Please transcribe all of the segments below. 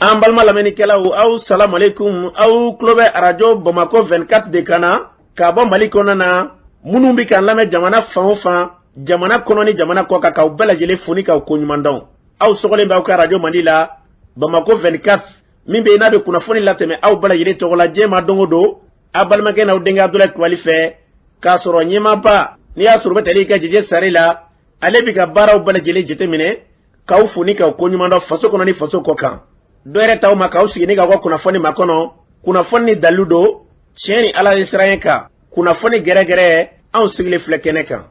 An balma lamɛnnikɛlaw aw salamu alaikum aw tulo bɛ radio Bamako 24 de kan na ka bɔ Mali kɔnɔna na minnu bɛ kan lamɛn jamana fan o fan jamana kɔnɔ ni jamana kɔ kan k'aw bɛɛ lajɛlen fo ni k'aw ko ɲuman dɔn. Aw sɔgɔlen b'aw ka radio Mali la Bamako 24 min bɛ n'a bɛ kunnafoni latɛmɛ aw bɛɛ lajɛlen tɔgɔ la diɲɛ ma don o don a balimakɛ n'aw denkɛ Abdulaye Kulibali fɛ k'a sɔrɔ ɲɛmaaba n'i y'a sɔrɔ bɛ tali ka jɛjɛ sari la ale bɛ ka baaraw bɛɛ lajɛlen jateminɛ k'aw fo ni k'aw ko ɲuman dɔn faso kɔnɔ ni faso kɔ kan. Dɔɛrɛ taw ma k'aw sigi ni k'aw ka kunnafoni ma kɔnɔ kunnafoni ni dalilu don tiɲɛ ni ala ye siran kan kunnafoni gɛrɛgɛrɛ anw sigilen filɛ kɛnɛ kan.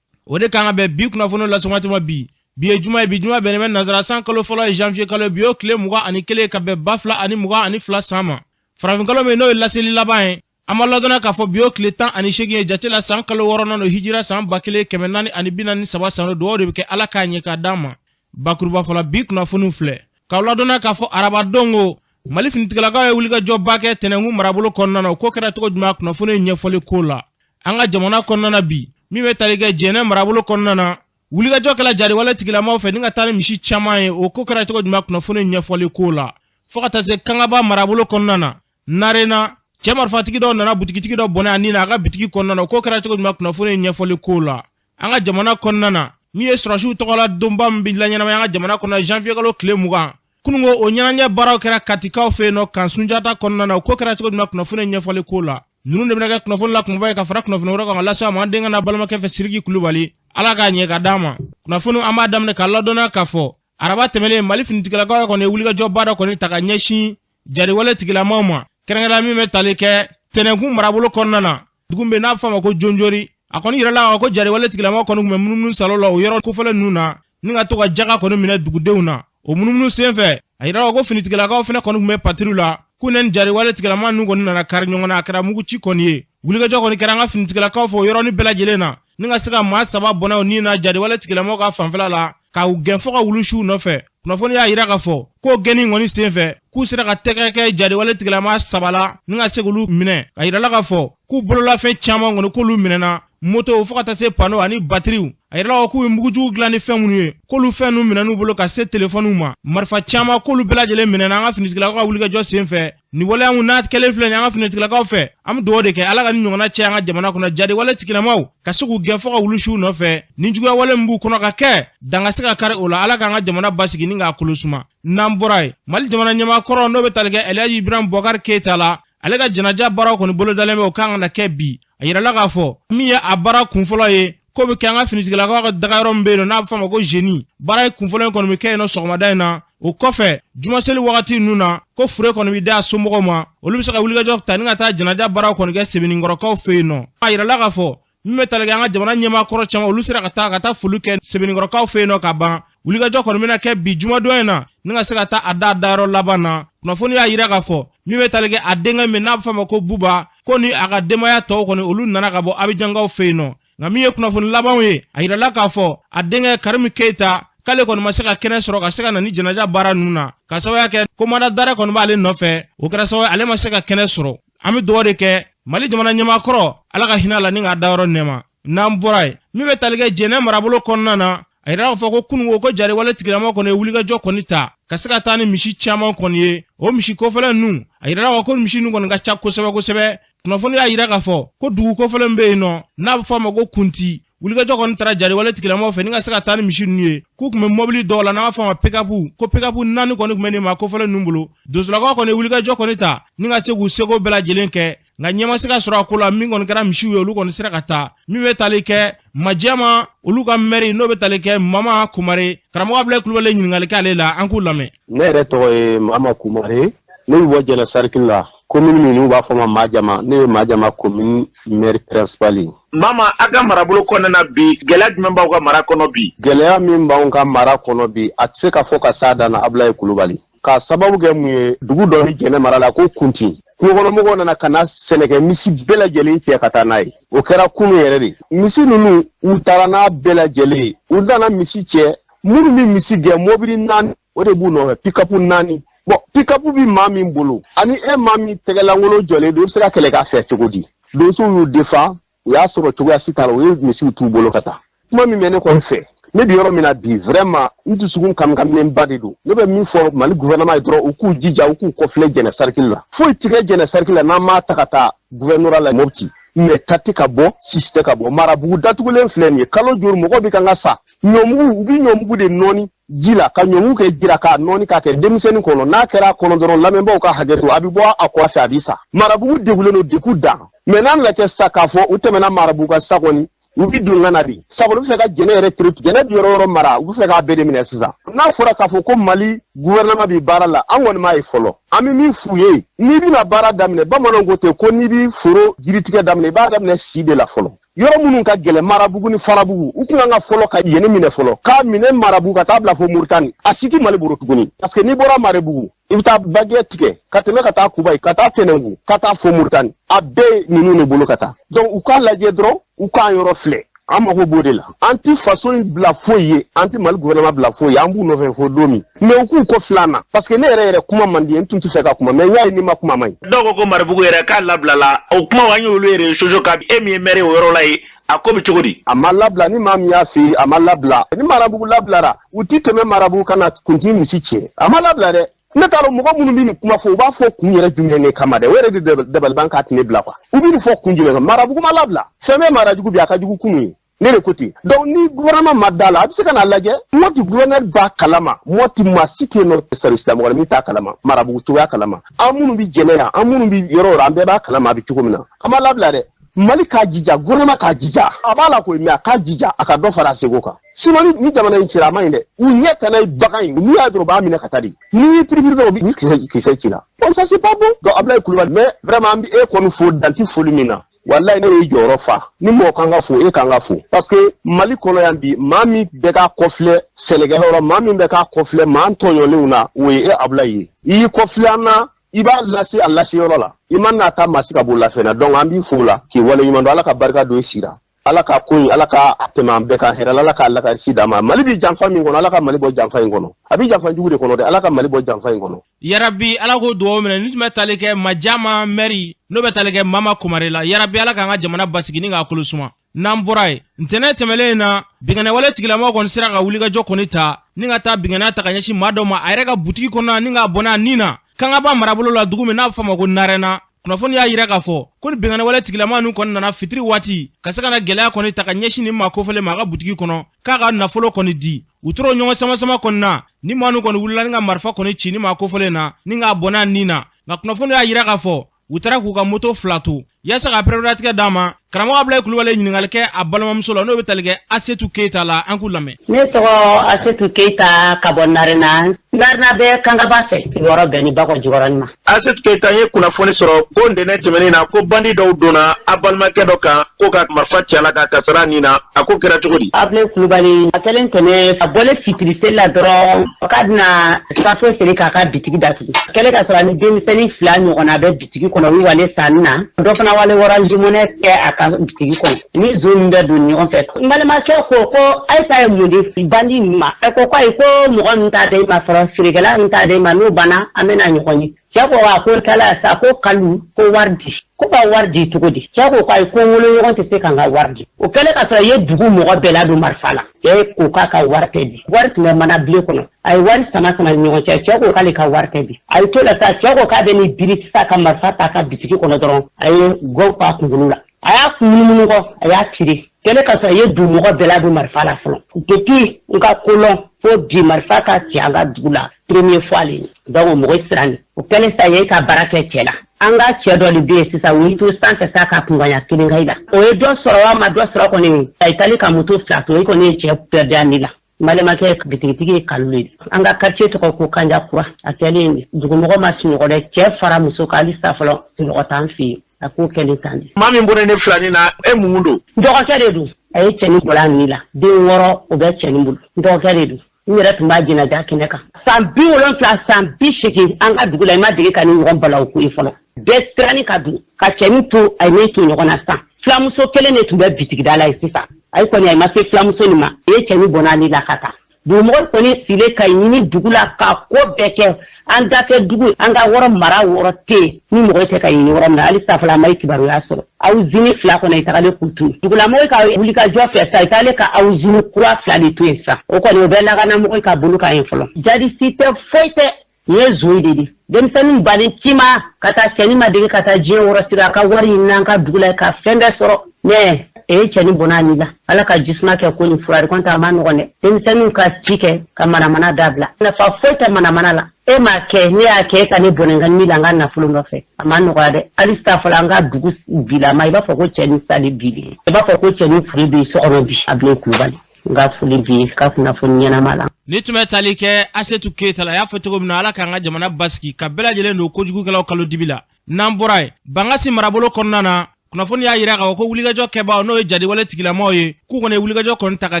O de kan ka bɛn bi kunnafoni lasɔngɔ tuma bi ye juma ye bi juma bɛnnen bɛ nazara san kalo fɔlɔ ye janvier kalo bi o tile 21 ka bɛn 2022 san ma farafin kalo min n'o ye laseli laban ye an ma ladɔnna k'a fɔ bi o tile 18 ye jate la san kalo 6nan no hijira san 1443 san dugawu de bɛ kɛ ala k'a ɲɛ k'a d'an ma bakuruba fɔlɔ bi kunnafoniw filɛ k'aw ladɔnna k'a fɔ arabadongo Mali finitigilakaw ye wulikajɔba kɛ Tɛnɛngu marabolo kɔnɔna na o ko kɛra cogo jumɛn kunnafoni ɲɛfɔli ko la an ka jamana kɔnɔna na bi min bɛ tali kɛ Jɛnɛ marabolo kɔnɔna na wulikajɔ kɛla jariwale tigilamaw fɛ ni ka taa ni misi caman ye o ko kɛra cogo jumɛn kunnafoni ɲɛfɔli ko la fo ka taa se Kangaba marabolo kɔnɔna na Narena cɛ marifatigi dɔ nana butigitigi dɔ bɔnɛ a ni na a ka bitigi kɔnɔna na o ko kɛra cogo jumɛn kunnafoni ɲɛfɔli ko la an ka jamana kɔnɔna na min ye sɔrɔsiw tɔgɔla donba min bɛ laɲɛnamaya an ka jamana kɔnɔ janvier kalo tile 20 kunungo o ɲɛnajɛ baaraw kɛra katikaw fɛ yen nɔ kan Sunjata kɔnɔna na o ko kɛra cogo jumɛn kunnafoni ɲɛfɔli ko la ninnu de bɛna kɛ kunnafoni la kumaba ye ka fara kunnafoni wɛrɛ kan ka lase a ma an denkɛ n'a balimakɛ fɛ Siriki Kulibali ala k'a ɲɛ ka d'a ma kunnafoni an b'a daminɛ k'a ladɔnna k'a fɔ araba tɛmɛlen Mali finitigilakaw kɔni ye wulikajɔba dɔ kɔni ta ka ɲɛsin jariwale tigilamaw ma kɛrɛnkɛrɛnnenya min bɛ tali kɛ Tɛnɛngu marabolo kɔnɔna na dugu min bɛ n'a bɛ fɔ a ma ko Jonjori a kɔni yirala ko jariwale tigilamaw kɔni tun bɛ munumunu salo la o yɔrɔ kofɔlen ninnu na ni ka to ka jaga kɔni minɛ dugudenw na o munumunu senfɛ a yirala ko finitigilakaw fana kɔni tun bɛ patrouille la k'u ni jariwale tigilama ninnu kɔni nana kari ɲɔgɔn na a kɛra mugu ci kɔni ye wulikajɔ kɔni kɛra an ka finitigilakaw fɛ o yɔrɔnin bɛɛ lajɛlen na ni ka se ka maa 3 bɔnɛ o ni na jariwale tigilamaw ka fanfɛla la k'u gɛn fɔ ka wulusiw nɔfɛ kunnafoni y'a yira k'a fɔ k'o gɛnni kɔni senfɛ k'u sera ka tɛgɛ kɛ jariwale tigilama 3 la ni ka se k'olu minɛ a yirala k'a fɔ k'u bololafɛn caman kɔni k'olu minɛna moto fo ka taa se pano ani batteriw a yirala k'u ye mugujugu dilan ni fɛn minnu ye k'olu fɛn ninnu minɛn'u bolo ka se telefoniw ma marifa caman k'olu bɛɛ lajɛlen minɛna an ka finitigilakaw ka wulikajɔ senfɛ ni waleya mun n'a kɛlen filɛ ni an ka finitigilakaw fɛ an bɛ dugawu de kɛ ala ka ni ɲɔgɔnna cɛ an ka jamana kɔnɔ jariwale tigilamaw ka se k'u gɛn fɔ ka wulusiw nɔfɛ ni juguya wale min b'u kɔnɔ ka kɛ dan ka se ka kari o la ala k'an ka jamana basigi ni k'a kolosuma n'an bɔra ye Mali jamana ɲɛmaakɔrɔ n'o bɛ tali kɛ Elhaji Ibrahim Boubacar Keita la ale ka janaja baaraw kɔni bolodalen bɛ o kan ka na kɛ bi a yirala k'a fɔ min ye a baara kunfɔlɔ ye ko bɛ kɛ an ka finitigilakaw ka dagayɔrɔ min bɛ yen n'a bɛ fɔ a ma ko jeudi baara ye kunfɔlɔ in kɔni bɛ kɛ yen nɔ sɔgɔmada in na o kɔfɛ jumaseli wagati ninnu na ko fure kɔni bɛ d'a somɔgɔw ma olu bɛ se ka wulikajɔ ta ni ka taa janaja baaraw kɔni kɛ Sebenikɔrɔkaw fɛ yen nɔ a yirala k'a fɔ min bɛ tali kɛ an ka jamana ɲɛmaakɔrɔ caman olu sera ka taa foli kɛ Sebenikɔrɔkaw fɛ yen nɔ ka ban wulikajɔ kɔni bɛna kɛ bi jumadon in na ni ka se ka taa a dayɔrɔ laban na kunnafoni y'a yira k'a fɔ min bɛ tali kɛ a denkɛ min n'a bɛ fɔ a ma ko Buba ko ni a ka denbaya tɔw kɔni olu nana ka bɔ Abijankaw fɛ yen nɔ nka min ye kunnafoni labanw ye a yirala k'a fɔ a denkɛ Karimu Keita k'ale kɔni ma se ka kɛnɛ sɔrɔ ka se ka na ni janaja baara ninnu na ka sababuya kɛ komanda dare kɔni b'ale nɔfɛ o kɛra sababu ale ma se ka kɛnɛ sɔrɔ an bɛ dugawu de kɛ Mali jamana ɲɛmaakɔrɔ ala ka hinɛ a la ni k'a dayɔrɔ nɛɛma n'an bɔra ye min bɛ tali kɛ Jɛnɛ marabolo kɔnɔna na a yirala k'a fɔ ko kunungo ko jariwale tigilamaw kɔni ye wulikajɔ kɔni ta ka se ka taa ni misi caman kɔni ye o misi kofɔlen ninnu a yirala ko misi ninnu kɔni ka ca kosɛbɛ kosɛbɛ kunnafoni y'a yira k'a fɔ ko dugu kofɔlen bɛ yen nɔ n'a bɛ fɔ a ma ko Kunti wulikajɔ kɔni taara jariwale tigilamaw fɛ ni ka se ka taa ni misi ninnu ye k'u tun bɛ mobili dɔw la n'an b'a fɔ a ma pick-up ko pick-up 4 kɔni tun bɛ nin ma kofɔlen ninnu bolo donsolakaw kɔni ye wulikajɔ kɔni ta ni ka se k'u seko bɛɛ lajɛlen kɛ nka ɲɛ ma se ka sɔrɔ a ko la min kɔni kɛra misiw ye olu kɔni sera ka taa min bɛ tali kɛ Majama olu ka mɛri n'o bɛ tali kɛ Mama Kumare karamɔgɔ Abdulaye Kulibali ɲininkali k'ale la an k'u lamɛn. Ne yɛrɛ tɔgɔ ye Mama Kumare ne bɛ bɔ Jɛnɛ Sarikili la commune min n'u b'a fɔ ma Majama ne ye Majama commune maire principal ye. Mama a ka marabolo kɔnɔna na bi gɛlɛya jumɛn b'aw ka mara kɔnɔ bi? Gɛlɛya min b'anw ka mara kɔnɔ bi a tɛ se ka fɔ ka s'a dan na Abdulaye Kulibali k'a sababu kɛ mun ye dugu dɔ ni Jɛnɛ mara la ko Kunti kungokɔnɔmɔgɔw nana ka na sɛnɛkɛ misi bɛɛ lajɛlen cɛ ka taa n'a ye o kɛra kunun yɛrɛ de misi ninnu u taara n'a bɛɛ lajɛlen ye u nana misi cɛ minnu bɛ misi gɛn mobili 4 o de b'u nɔfɛ pick-up 4 bon pick-up bi maa min bolo ani maa min tɛgɛlankolon jɔlen don i bɛ se ka kɛlɛ k'a fɛ cogo di donsow y'u defa u y'a sɔrɔ cogoya si t'a la u ye misiw t'u bolo ka taa kuma min bɛ ne kɔni fɛ ne bi yɔrɔ min na bi vraiment n dusukun kamikaminen de don ne bɛ min fɔ Mali gouvernement ye dɔrɔn u k'u jija u k'u kɔfilɛ jɛnɛ cercle la foyi tigɛ jɛnɛ cercle la n'an m'a ta ka taa gouvernorat la Mopti mais tati ka bɔ sisi tɛ ka bɔ marabugu datugulen filɛ nin ye kalo joli mɔgɔ bi kan ka sa ɲɔmugu u bi ɲɔmugu de nɔɔni ji la ka ɲɔmugu kɛ jira k'a nɔɔni k'a kɛ denmisɛnnin kɔnɔ n'a kɛra kɔnɔ dɔrɔn lamɛnbaaw ka hakɛ to a bi bɔ a kɔ fɛ a bi sa marabugu degulen don degun dan mais n'an lajɛ sa k'a fɔ u tɛmɛna marabugu ka sa kɔni u bi don ŋana de sabu u bɛ fɛ ka jɛnɛ yɛrɛ teritu jɛnɛ bi yɔrɔ mara u bɛ fɛ k'a bɛɛ de minɛ sisan n'a fɔra k'a fɔ ko Mali gouvernement bi baara la an kɔni m'a ye fɔlɔ an bɛ min f'u ye n'i bɛna baara daminɛ bamananw ko ten ko n'i bi foro jiritigɛ daminɛ i b'a daminɛ si de la fɔlɔ yɔrɔ minnu ka gɛlɛn marabugu ni farabugu u kun kan ka fɔlɔ ka yen minɛ fɔlɔ k'a minɛ marabugu ka taa bila fo Muritani a si tɛ Mali bolo tuguni parce que n'i bɔra Marabugu i bɛ taa Baguiɲɛ tigɛ ka tɛmɛ ka taa Kubayi ka taa Tɛnɛngu ka taa fo Muritani a bɛɛ ninnu de bolo ka taa donc u k'a lajɛ dɔrɔn u k'an yɔrɔ filɛ an mago b'o de la an ti faso in bila foyi ye an ti Mali gouvernement bila foyi ye an b'u nɔfɛ fo don min mais u k'u kɔ filan na parce que ne yɛrɛ kuma man di n tun tɛ fɛ ka kuma mais n y'a ye ni ma kuma man ɲi dɔw ko Marabugu yɛrɛ k'a labila la o kuma an y'olu yɛrɛ sojo ka e min ye maire o yɔrɔ la ye a ko bɛ cogo di a ma labila ni maa min y'a fɛ a ma labila ni Marabugu labilara u ti tɛmɛ Marabugu ka na kuntigi misi tiɲɛ a ma labila dɛ ne t'a dɔn mɔgɔ minnu bɛ nin kuma fɔ u b'a fɔ kun yɛrɛ jumɛn de kama dɛ o yɛrɛ de dabaliban k'a tɛ ne bila quoi u bɛ nin fɔ kun jumɛn kan Marabugu ma labila fɛn bɛ Marajugu bi a ka jugu kunun ye ne de ko ten donc ni gouvernement ma da la a bɛ se ka na lajɛ Mɔti gouverneur b'a kalama Mɔti maa si tɛ yen nɔ service la mɔgɔ min t'a kalama Marabugu cogoya kalama an minnu bɛ jɛnɛ yan an minnu bɛ yɔrɔ yɔrɔ an bɛɛ b'a kalama a bɛ cogo min na an ma labila dɛ Mali k'a jija gouvernement k'a jija a b'a la koyi mais a k'a jija a ka dɔ fara a seko kan sinon ni jamana in cira a ma ɲi dɛ u ɲɛ tana ye bagan in n'u y'a dɔrɔn u b'a minɛ ka taa de n'i y'i piripiri dɔrɔn u bɛ kisɛ ci la donc ça c'est pas bon donc Abdoulaye Coulibaly mais vraiment an bɛ e kɔni fo danti foli min na wallahi ne ye jɔyɔrɔ fa ni mɔgɔ kan ka fo e kan ka fo parce que Mali kɔnɔ yan bi maa min bɛ k'a kɔfilɛ sɛnɛkɛyɔrɔ maa min bɛ k'a kɔfilɛ maa tɔɲɔlenw na o ye e Abdoulaye ye i y'i kɔfilɛ an na i b'a lase a laseyɔrɔ la i ma n'a ta maa si ka bɔ lafɛn donc an b'i fo la k'i wale ɲuman dɔn Ala ka barika don i si la Ala ka ko in Ala ka tɛmɛ an bɛɛ kan hɛrɛ la Ala ka lakarisi d'an ma Mali bi janfa min kɔnɔ Ala ka Mali bɔ janfa in kɔnɔ a bi janfa jugu de kɔnɔ dɛ Ala ka Mali bɔ janfa in kɔnɔ yarabi Ala ko duwawu minɛ ni tun bɛ tali kɛ Majama maire n'o bɛ tali kɛ Mama Kumare la yarabi Ala k'an ka jamana basigi ni k'a kolo suma n'an bɔra ye ntɛnɛn tɛmɛlen na bingani wale tigilamɔgɔ kɔni sera ka wulikajɔ kɔni ta ni ka taa bingani ta ka ɲɛsin maa dɔw ma a yɛrɛ ka butigi kɔnɔ ni k'a bɔ n'a nin na kanga ba marabolo la dugu min n'a bɛ fɔ a ma ko Narena kunnafoni y'a yira k'a fɔ ko ni bingani wale tigilama ninnu kɔni nana fitiri waati ka se ka na gɛlɛya kɔni ta ka ɲɛsin nin maa kofɔlen ma a ka butigi kɔnɔ k'a ka nafolo kɔni di u tora ɲɔgɔn sama kɔni na ni maa ninnu kɔni wulila ni ka marifa kɔni ci ni maa kofɔlen na ni k'a bɔ n'a nin na nka kunnafoni y'a yira k'a fɔ u taara k'u ka moto fila to yaasa ka pɛrɛdatigɛ d'a ma karamɔgɔ Abdoulaye Coulibaly ɲininkali kɛ a balimamuso la n'o bɛ tali kɛ Asetu Keyita la an k'u lamɛn. Ne tɔgɔ Asetu Keyita ka bɔ Narena bɛ Kangaba fɛ yɔrɔ bɛɛ ni Bakɔ Jikɔrɔni ma. Asetu Keyita ye kunnafoni sɔrɔ ko ntɛnɛn tɛmɛnen na ko bandi dɔw donna a balimakɛ dɔ kan ko ka marifa ci a la ka kasara nin na a ko kɛra cogo di. Abdoulaye Coulibaly a kɛlen tɛmɛ a bɔlen fitiri seli la dɔrɔn k'a bɛna safo seri k'a ka bitigi datugu a kɛlen ka sɔrɔ ni denmisɛnnin 2 ɲɔgɔnna bɛ bitigi kɔnɔ u wale sanni na dɔ fana wale Orange Money kɛ a ka bitigi kɔnɔ ni zo min bɛ don ɲɔgɔn fɛ n balimakɛ ko Ayisa ye mun de bandi nin ma ko ayi ko mɔgɔ min t'a da i ma sɔrɔ feerekɛla min t'a da i ma n'o banna an bɛna ɲɔgɔn ye cɛ ko a ko kala sa ko kalu ko wari di ko ka wari di cogo di cɛ ko ayi ko wolo ɲɔgɔn tɛ se k'an ka wari di o kɛlen ka sɔrɔ i ye dugu mɔgɔ bɛɛ ladon marifa la cɛ ko k'a ka wari tɛ di wari tun bɛ mana bile kɔnɔ a ye wari sama ni ɲɔgɔn cɛ ko k'ale ka wari tɛ di a ye to la sa cɛ ko k'a bɛ ni biri sisan ka marifa ta ka bitigi kɔnɔ dɔrɔn a ye gɔn k'a kunkolo la a y'a kunmunumunu kɔ a y'a tiri kɛlɛ ka sɔrɔ i ye dugu mɔgɔ bɛɛ ladon marifa la fɔlɔ depuis n ka kolɔn fo bi marifa ka ci an ka dugu la premier fois le donc mɔgɔ siran o kɛlen sa ye ka baara kɛ cɛ la an ka cɛ dɔ de bɛ yen sisan o y'i to sanfɛ sa ka kunbaya kelen ka i la o ye dɔ sɔrɔ wa ma dɔ sɔrɔ kɔni a ye taali ka moto 2 to i kɔni ye cɛ pɛrɛdi a ni la balimakɛ bitigitigi ye kalu le an ka quartier tɔgɔ ko Kanjakura a kɛlen dugumɔgɔ ma sunɔgɔ dɛ cɛ fara muso kan hali sa fɔlɔ sunɔgɔ t'an fɛ yen a ko kɛlen tan de. Maa min bɔra ne 2 nin na e mun don. Dɔgɔkɛ de don a ye cɛnin bɔra ni la den 6 o bɛ cɛnin bolo dɔgɔkɛ de don n yɛrɛ tun b'a jɛnaja kɛnɛ kan san 70 san 80 an ka dugu la i ma dege ka ni ɲɔgɔn balawu ko ye fɔlɔ bɛɛ siranni ka dun ka cɛnin to a ye ne to ɲɔgɔn na sisan filamuso kelen de tun bɛ bitigida la ye sisan a ye kɔni a ma se filamuso nin ma a ye cɛnin bɔ n'ale la ka taa Dumɔgɔ kɔni sile ka ɲini dugu la ka ko bɛɛ kɛ an dafɛ dugu an ka wɔrɔ mara wɔrɔ tɛ ni mɔgɔ tɛ ka ɲini wɔrɔ min na hali safala ma kibaruya sɔrɔ aw zini fila kɔnɔ i tagale k'u to yen dugulamɔgɔ ka wuli ka jɔ fɛ sa i taale ka aw zini kura fila de to yen sa o kɔni o bɛ lakanamɔgɔ ka bolo kan yen fɔlɔ jadisi tɛ foyi tɛ nin ye zoyi de di denmisɛnninw baden cima ka taa cɛni ma dege ka taa diɲɛ wɔrɔ sira a ka wari ɲini an ka dugu la ka fɛn bɛɛ sɔrɔ mais e cɛni bɔnna ni la ala ka jisuma kɛ ko ni furari kɔnta a ma nɔgɔn dɛ denmisɛnninw ka ci kɛ ka manamana dabila nafa foyi tɛ manamana la e m'a kɛ ne y'a kɛ ka ne bɔnɛ nka ni la n ka nafolo nɔfɛ a ma nɔgɔya dɛ hali sisan fɔlɔ an ka dugu bilama i b'a fɔ ko cɛni sali bili i b'a fɔ ko cɛni furi bi so kɔnɔ bi a bilen kulubali n ka foli bi ka kunnafoni ɲɛnama la ni tun bɛ tali kɛ Asetu Keyita la y'a fɔ cogo min na ala k'an ka jamana basigi ka bɛɛ lajɛlen don kojugukɛlaw kalo dibi la n'an bɔra ye Bangasi marabolo kɔnɔna na kunnafoni y'a yira k'a fɔ ko wulikajɔ kɛbaaw n'o ye jadiwale tigilamaw ye k'u kɔni ye wulikajɔ kɔni ta ka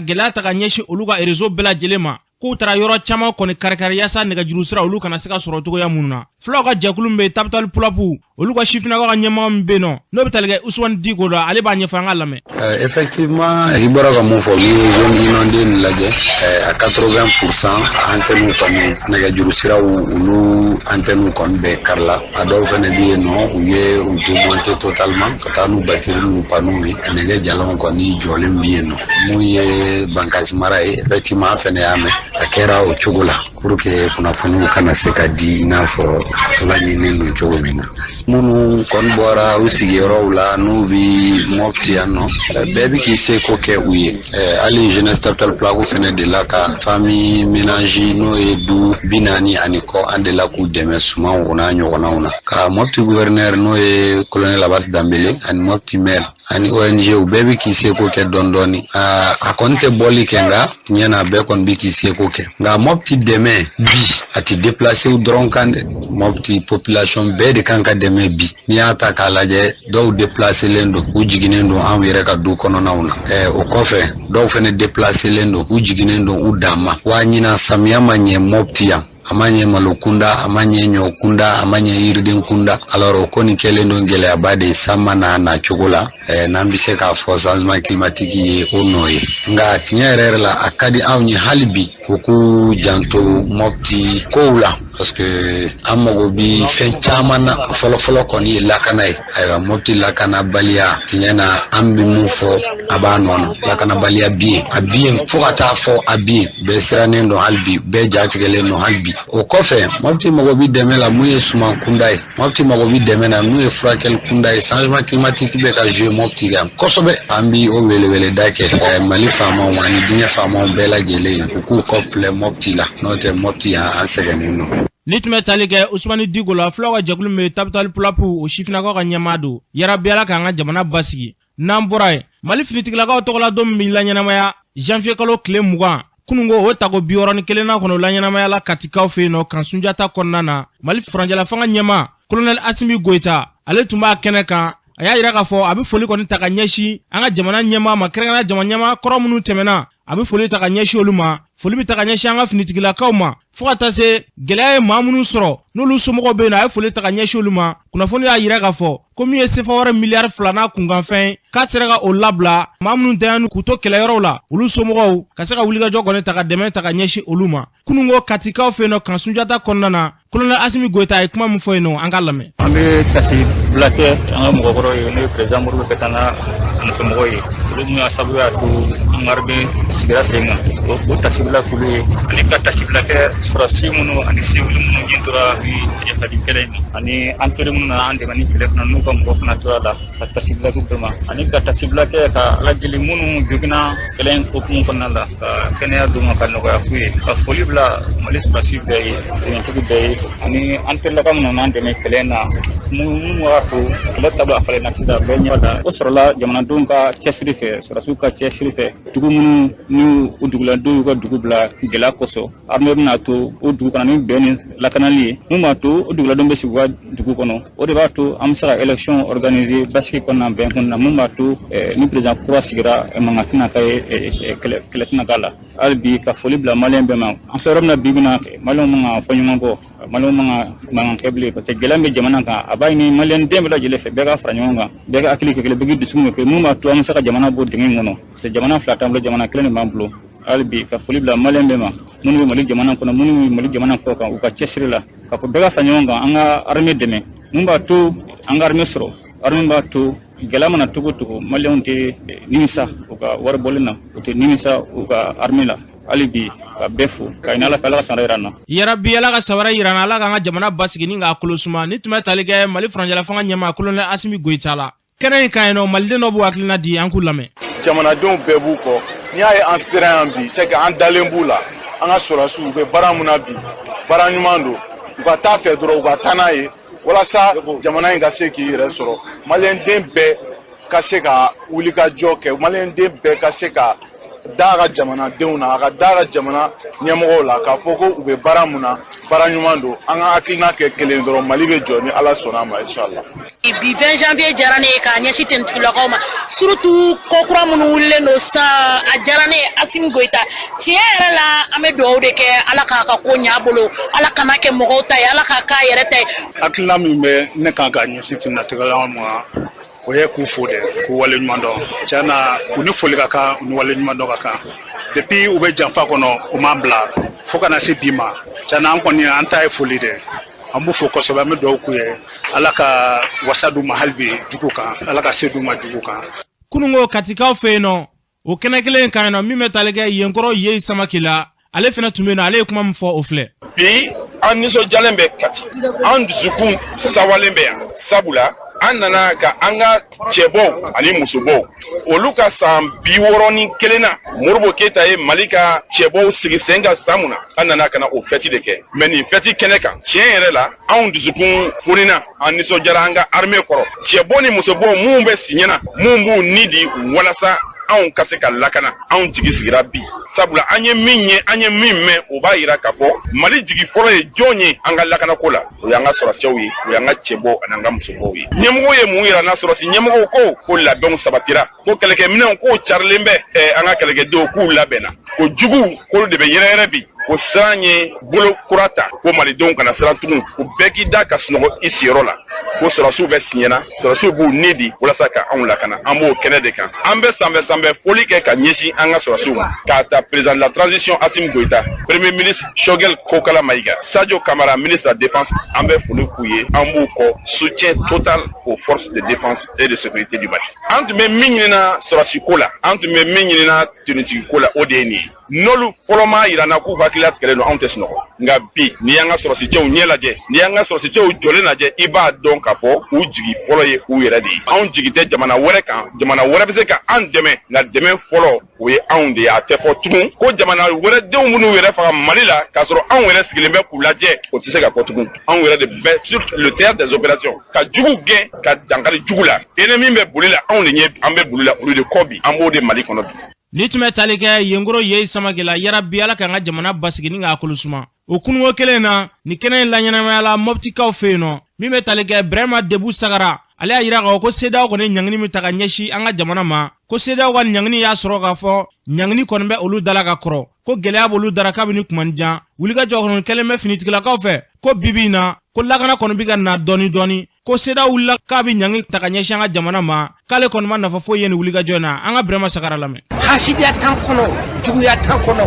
gɛlɛya ta ka ɲɛsin olu ka réseau bɛɛ lajɛlen ma k'u taara yɔrɔ caman kɔni kari-kari yaasa nɛgɛjuru sira olu kana se ka sɔrɔ cogoya minnu na fulaw ka jɛkulu min bɛ Tabital Pulapu olu ka sifinnakaw ka ɲɛmɔgɔ min bɛ yen nɔ n'o bɛ tali kɛ Usmane Diko la ale b'a ɲɛfɔ an ka lamɛn. Effectivement i bɔra ka mun fɔ ni zone inondée nin lajɛ à 80% antenne kɔni nɛgɛjuru siraw olu antenne kɔni bɛɛ karila a dɔw fana bɛ yen nɔ u ye u démonter totalement ka taa n'u batterie n'u panneaux ye a nɛgɛ jalanw kɔni jɔlen bɛ yen nɔ mun ye Bangasi mara ye effectivement an fana y'a mɛn a kɛra o cogo la pour que kunnafoniw kana se ka di i n'a fɔ laɲininen don cogo min na minnu kɔni bɔra u sigiyɔrɔw la n'u bi Mopti yan nɔ bɛɛ bi k'i se ko kɛ u ye hali jeunesse Tabital Pulaku fɛnɛ de la ka famille ménage n'o ye du 40 kɔ an de la k'u dɛmɛ sumanw o n'a ɲɔgɔnnaw na ka Mopti gouverneur n'o ye colonel Abbas Dambele ani Mopti maire ani ONG u bɛɛ bi k'i se ko kɛ dɔɔni dɔɔni a kɔni tɛ bɔli kɛ nka ɲɛna bɛɛ kɔni bi k'i se ko kɛ nka Mopti dɛmɛ bi a ti déplacer u dɔrɔn kan dɛ Mopti population bɛɛ de kan ka dɛmɛ bi n'i y'a ta k'a lajɛ dɔw déplacelen don u jiginen don anw yɛrɛ ka du kɔnɔnaw na o kɔfɛ dɔw fɛnɛ déplacelen don u jiginen don u dan ma wa ɲina samiya ma ɲɛ Mopti yan a ma ɲɛ malo kunda a ma ɲɛ ɲɔ kunda a ma ɲɛ yiriden kunda alors o kɔni kɛlen don gɛlɛyaba de san ma na cogo la n'an bɛ se k'a fɔ changement climatique ye o nɔ ye nka tiɲɛ yɛrɛ la a ka di anw ye hali bi u k'u janto Mopti kow la parce que an mago bi fɛn caman na fɔlɔfɔlɔ kɔni ye lakana ye ayiwa Mopti lakanabaliya tiɲɛ na an bɛ mun fɔ a b'a nɔ na lakanabaliya bi yen a bi yen fo ka taa fɔ a bi yen bɛɛ sirannen don hali bi bɛɛ jatigɛlen don hali bi o kɔfɛ Mopti mago bi dɛmɛ la mun ye suman kunda ye Mopti mago bi dɛmɛ na mun ye furakɛli kunda ye changement climatique bɛ ka jouer Mopti kan kosɛbɛ an bi o weleweleda kɛ Mali faamaw ani diɲɛ faamaw bɛɛ lajɛlen u k'u kɔfilɛ Mopti la n'o tɛ Mopti an sɛgɛnnen don. Ni tun bɛ tali kɛ Usmane Diko la fulaw ka jɛkulu min bɛ Tabital Pulapu o sifinnakaw ka ɲɛmaa don yarabi ala k'an ka jamana basigi n'an bɔra ye Mali finitigilakaw tɔgɔla don min bɛ laɲɛnamaya janvier kalo tile 20 kunungo o tago 61 na kɔnɔ laɲɛnamaya la Katikaw fɛ yen nɔ kan Sunjata kɔnɔna na Mali faranjala fanga ɲɛmaa colonel Asimi Goita ale tun b'a kɛnɛ kan a y'a yira k'a fɔ a bɛ foli kɔni ta ka ɲɛsin an ka jamana ɲɛmaa ma kɛrɛnkɛrɛnnenya jamana ɲɛmaa kɔrɔ minnu tɛmɛna a bɛ foli ta ka ɲɛsin olu ma foli bɛ ta ka ɲɛsin an ka finitigilakaw ma fo ka taa se gɛlɛya ye maa minnu sɔrɔ n'olu somɔgɔw bɛ yen a ye foli ta ka ɲɛsin olu ma kunnafoni y'a yira k'a fɔ ko min ye sefa wɛrɛ miliyari 2 n'a kunkanfɛn k'a sera ka o labila maa minnu tɛ k'u to kɛlɛyɔrɔw la olu somɔgɔw ka se ka wulikajɔ kɔni ta ka dɛmɛ ta ka ɲɛsin olu ma kunungo Katikaw fɛ yen nɔ kan Sunjata kɔnɔna na colonel Asimi Goita a ye kuma min fɔ yen nɔ an ka lamɛn. An bɛ tasibila kɛ an ka mɔgɔkɔrɔ ye n'o ye président Modibo Keyita n'a musomɔgɔw ye olu mun y'a sababu y'a to an ka armée sigira sen kan o tasibila kulu ye ani ka tasibila kɛ sɔrɔsi minnu ani sewuli minnu ɲɛ tora bi tigɛ ka di kɛlɛ in ma ani an teriw minnu na an dɛmɛ ni kɛlɛ fana n'u ka mɔgɔ fana tora la ka tasibila k'u bɛɛ ma ani ka tasibila kɛ ka ala deli minnu joginna kɛlɛ in hokumu kɔnɔna la ka kɛnɛya d'u ma ka nɔgɔya k'u ye ka foli bila Mali sɔrɔsi bɛɛ ye dɛmɛtigi bɛɛ ye ani an terilaka minnu n'an dɛmɛ kɛlɛ in na mun b'a to kɛlɛ taabolo a falen na sisan bɛɛ ɲɛ la o sɔrɔla jamanadenw ka cɛsiri fɛ sɔrɔsiw ka cɛsiri fɛ dugu minnu ni o duguladenw y'u ka dugu bila gɛlɛya kosɔn armée bɛna to o dugu kɔnɔ ni bɛn ni lakanali ye mun b'a to o duguladenw bɛ sigi u ka dugu kɔnɔ o de b'a to an bɛ se ka élection organiser basigi kɔnɔna bɛn kɔnɔna mun b'a to ni président kura sigira mankan tɛna k'a ye kɛlɛ tɛna k'a la hali bi ka foli bila maliyɛn bɛɛ ma an filɛ yɔrɔ min na bi bi in na maliyɛnw man ka fɔ ɲɔgɔn kɔ maliyɛnw man ka kɛ bilen parce que gɛlɛya bɛ jamana kan a b'a ɲini maliyɛn den bɛɛ lajɛlen fɛ bɛɛ ka fara ɲɔgɔn kan bɛɛ ka hakili kɛ kelen bɛɛ k'i dusukun kɛ mun b'a to an bɛ se ka jamana bɔ dingɛ in kɔnɔ parce que jamana fila t'an bolo jamana kelen de b'an bolo albi ka foli bila malen be ma munu be mali jamana kono munu be mali jamana ko kan u ka cesiri la ka fo bega fa nyonga anga armée deme mun ba to anga armée soro armée ba to gelama na tugu malion te nimisa u ka war bolina u te nimisa u ka armée la alibi ka befu ka inala fala sanra irana yarabi ala ka sawara irana ala ka jamana basigi ni nga kulusuma ni tuma talige mali franjala fanga nyama kulone Asimi Goita la kene kayno malde no bu aklina di ankulame jamana don bebu ko ni ay anstran bi c'est que an dalembu la anga sorasu be baramuna bi baranyumando ba ta fe dro ba tanaye wala sa jamana inga seki resoro malen den be ka seka wuli ka joke malen den be ka seka daga jamana deuna aga daga jamana nyamgo la ka foko ube baramuna baranyumando anga akina ke kelen dro malibe joni ala sonama inshallah bi 20 janvier jarane ka nyasi tentukula koma surtout kokura munu wulle no sa a jarane Asimi Goita tiere la ame do de ke ala ka ko nyabolo ala kana ke mogota ala ka yere tay akina mi me ne ka ga nyasi tinatala mo oye ku fode ku wale nyumando chana uni folika ka uni wale nyumando ka depuis ube janfa kono uma bla foka na se bima chana an koni anta e folide ambu foko so ba me do ku ye alaka wasadu mahalbi jukuka alaka sedu majukuka kunungo katika ofeno o kenekele kanano mi metalege yenkoro ye samakila ale fena tumeno ale kuma mfo ofle bi an niso jalembe kati an zukun sawalembe sabula an nana ka an ka cɛbɔw ani musobɔw olu ka san 61 Modibo Keita ye Mali ka cɛbɔw sigi sen kan san mun na an nana ka na o fɛti de kɛ mais nin fɛti kɛnɛ kan tiɲɛ yɛrɛ la anw dusukun fonina an nisɔndiyara an ka armée kɔrɔ cɛbɔ ni musobɔw mun bɛ si ɲɛna mun b'u ni di walasa anw ka se ka lakana anw jigi sigira bi sabula an ye min mɛn o b'a yira k'a fɔ Mali jigi fɔlɔ ye jɔn ye an ka lakanako la o y'an ka sɔrɔsiyaw ye o y'an ka cɛbɔ ani an ka musobɔw ye ɲɛmɔgɔw ye mun yira n'a sɔrɔsi ɲɛmɔgɔw ko labɛnw sabatira ko kɛlɛkɛminɛnw k'o carilen bɛ an ka kɛlɛkɛdenw k'u labɛnna ko juguw k'olu de bɛ yɛrɛyɛrɛ bi ko siran ye bolo kura ta ko malidenw kana siran tugun ko bɛɛ k'i da ka sunɔgɔ i siyɔrɔ la ko sɔrɔsiw bɛ siɲɛna sɔrɔsiw b'u ni di walasa ka anw lakana an b'o kɛnɛ de kan an bɛ sanbɛ foli kɛ ka ɲɛsin an ka sɔrɔsiw ma k'a ta président de la transition Asimi Goita premier ministre Choguel Kokala Maïga Sadio Kamara ministre de la défense an bɛ foli k'u ye an b'u kɔ soutien total aux forces de défense et de sécurité du Mali an tun bɛ min ɲinina sɔrɔsi ko la an tun bɛ min ɲinina tenutigi ko la o de ye nin ye n'olu fɔlɔ ma yirana k'u hakilila tigɛlen don anw tɛ sunɔgɔ nka bi n'i y'an ka sɔrɔsicɛw ɲɛ lajɛ n'i y'an ka sɔrɔsicɛw jɔlen lajɛ i b'a dɔn k'a fɔ u jigi fɔlɔ ye u yɛrɛ de ye anw jigi tɛ jamana wɛrɛ kan jamana wɛrɛ bɛ se ka an dɛmɛ nka dɛmɛ fɔlɔ o ye anw de ye a tɛ fɔ tugun ko jamana wɛrɛ denw minnu yɛrɛ faga Mali la k'a sɔrɔ anw yɛrɛ sigilen bɛ k'u lajɛ o tɛ se ka fɔ tugun anw yɛrɛ de bɛ sur le théâtre des opérations ka jugu gɛn ka dankari jugu la ennemi bɛ boli la anw de ɲɛ an bɛ boli la olu de kɔ bi an b'o de Mali kɔnɔ bi ni tume talige yengoro ye samagila yarabi ala ka nga jamana basigi ni nga kulusuma o kunwo kelen na ni kenen la nyanama la mopti kaw feeno mi me talige Brema Debu Sagara ale ayira ko seda ko ne nyangni mi taga nyeshi anga jamana ma ko seda ko nyangni ya soro ka fo nyangni ko nbe olu dala ka koro ko gelea bolu dara ka bini kumanja wuli ka joxon keleme finitigla kaw fe ko bibina ko lagana kono biga na doni ko seda wulla ka bi nyangi taga nyeshi anga jamana ma kale kono man nafa fo yeni wuli ka jona anga Brema Sagara lame hasidiya tan kono juguya tan kono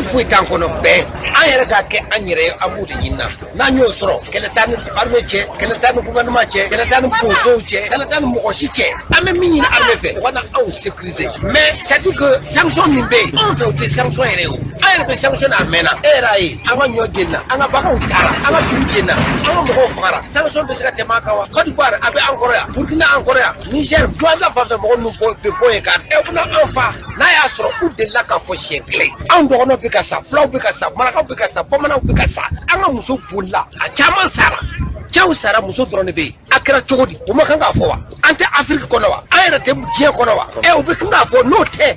foyi tan kono be an yɛrɛ ka kɛ an yɛrɛ an b'u de ɲinina n'an y'o sɔrɔ kɛlɛ t'an ni armée cɛ kɛlɛ t'an ni gouvernement cɛ kɛlɛ t'an ni bozow cɛ kɛlɛ t'an ni mɔgɔ si cɛ an bɛ min ɲini armée fɛ u ka na anw sécuriser mais c'est à dire que sanction min bɛ yen anw fɛ o tɛ sanction yɛrɛ ye o an yɛrɛ bɛ sanction na a mɛnna e yɛrɛ y'a ye an ka ɲɔ jenina an ka baganw taara an ka juru jenina an ka mɔgɔw fagara sanction bɛ se ka tɛmɛ an kan wa Côte d'Ivoire a bɛ an kɔrɔ yan Burkina an kɔrɔ yan Niger Douala fan fɛ mɔgɔ ninnu bɛ bɔ yen kan u bɛna an fa n'a y'a sɔrɔ u delila ka fɔ siɲɛ kelen anw dɔgɔnɔw bɛ ka sa fulaw bɛ ka sa marakaw bɛ ka sa bamananw bɛ ka sa an ka muso bolila a caman sara cɛw sara muso dɔrɔn de bɛ yen a kɛra cogo di o ma kan k'a fɔ wa an tɛ Afiriki kɔnɔ wa an yɛrɛ tɛ diɲɛ kɔnɔ wa u bɛ kan k'a fɔ n'o tɛ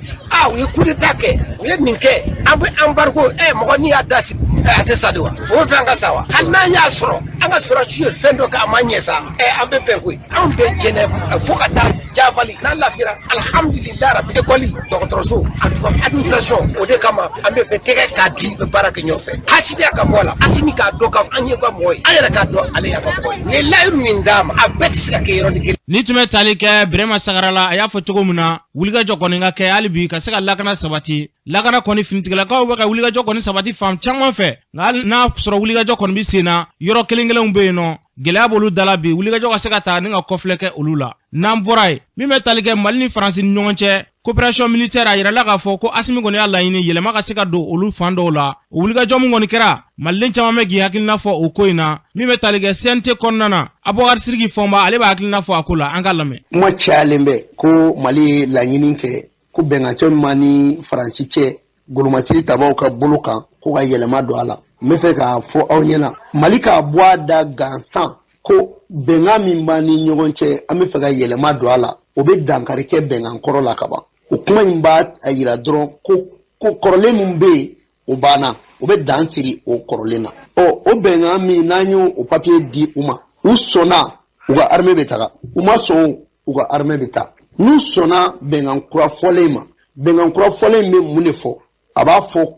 u ye coup d'état kɛ u ye nin kɛ an bɛ embargo mɔgɔ n'i y'a da sigi a tɛ sa de wa o fɛ an ka sa wa hali n'an y'a sɔrɔ an ka sɔrɔsi ye fɛn dɔ kɛ a ma ɲɛ sa an bɛ bɛn koyi anw bɛ Genève fo ka taa jafali n'a lafira alhamdulillah rabbil école dɔgɔtɔrɔso en tout cas administration o de kama an bɛ fɛ tɛgɛ k'a di bɛ baara kɛ ɲɔgɔn fɛ hasidiya ka bɔ la asimi k'a dɔn k'a fɔ an ye ka mɔgɔ ye an yɛrɛ k'a dɔn ale y'a ka mɔgɔ ye nin layiru min d'a ma a bɛɛ tɛ se ka kɛ yɔrɔ ni kelen. Ni tun bɛ tali kɛ Birama Sagarala a y'a fɔ cogo min na wulikajɔ kɔni ka kɛ hali bi ka se ka lakana sabati lakana kɔni finitigilakaw bɛ ka wulikajɔ kɔni sabati fan caman fɛ nka hali n'a sɔrɔ wulikajɔ kɔni bɛ sen na yɔrɔ kelen-kelenw bɛ yen nɔ gɛlɛya b'olu dala bi wulikajɔ ka se ka taa ni ka kɔfilɛ kɛ olu la n'an bɔra yen min bɛ tali kɛ Mali ni Faransi ni ɲɔgɔn cɛ coopération militaire a yirala k'a fɔ ko Asimi kɔni y'a laɲini yɛlɛma ka se ka don olu fan dɔw la o wulikajɔ min kɔni kɛra Maliden caman bɛ k'i hakilina fɔ o ko in na min bɛ tali kɛ CNT kɔnɔna na Abubakar Sidiki Fɔnba ale b'a hakilina fɔ a ko la an ka lamɛn. Kuma cayalen bɛ ko Mali ye laɲini kɛ ko bɛnkancɛ min ni Faransi cɛ golomasiri tabaw ka bolo kan ko ka yɛlɛma don a la n bɛ fɛ k'a fɔ aw ɲɛna Mali k'a bɔ a da gansan ko bɛnkan min b'a ni ɲɔgɔn cɛ an bɛ fɛ ka yɛlɛma don a la o bɛ dankari kɛ bɛnkan kɔrɔ la kaban o kuma in b'a yira dɔrɔn ko kɔrɔlen min bɛ yen o banna o bɛ dan siri o kɔrɔlen na o bɛnkan min n'an y'o o papiye di u ma u sɔnna u ka armée bɛ taga u ma sɔn u ka armée bɛ taa n'u sɔnna bɛnkan kura fɔlen ma bɛnkan kura fɔlen bɛ mun de fɔ a b'a fɔ